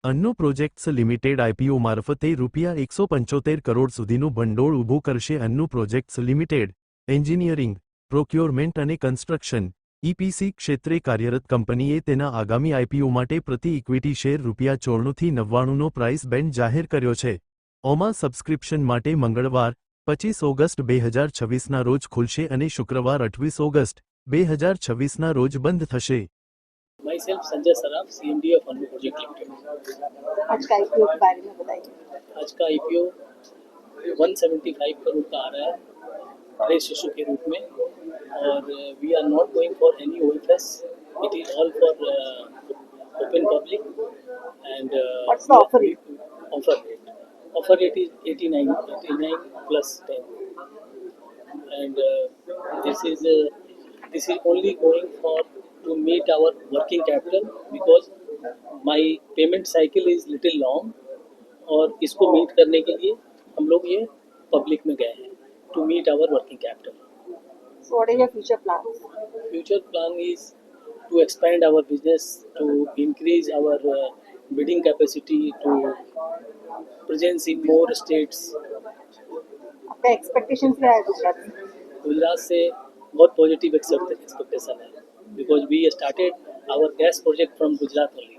Annu projects limited IPO મારફતે ₹175 કરોડ સુધીનું ભંડોળ ઊભું કરશે. Annu projects limited engineering, procurement અને કન્સ્ટ્રક્શન (ઇપીસી) ક્ષેત્રે કાર્યરત કંપનીએ તેના આગામી આઈપીઓ માટે પ્રતિ ઇક્વિટી શેર ₹94 થી ₹99નો પ્રાઇસ બેન્ડ જાહેર કર્યો છે. ઓમાં સબસ્ક્રિપ્શન માટે મંગળવાર 25 ઓગસ્ટ 2026ના રોજ ખુલશે અને શુક્રવાર 28 ઓગસ્ટ 2026ના રોજ બંધ થશે. Myself Sanjay Saraf, CMD of Annu project limited. आज का आईपीओ के बारे में बताइए। आज का आईपीओ 175 करोड़ का आ रहा है रेस इशू के रूप में, और we are not going for any OFS, it is all for open public and what's the offer rate? Offer rate is 89 plus 10, and this is only going for to meet our working capital because my payment cycle is little long, और इसको meet करने के लिए हम लोग ये public में गए हैं to meet our working capital. So what is your future plans? Future plan is to expand our business, to increase our bidding capacity, to presence in more states. आपका एक्सपेक्टेशंस क्या है गुजरात से? गुजरात से बहुत पॉजिटिव एक्सपेक्टेशन है because we started our gas project from Gujarat only.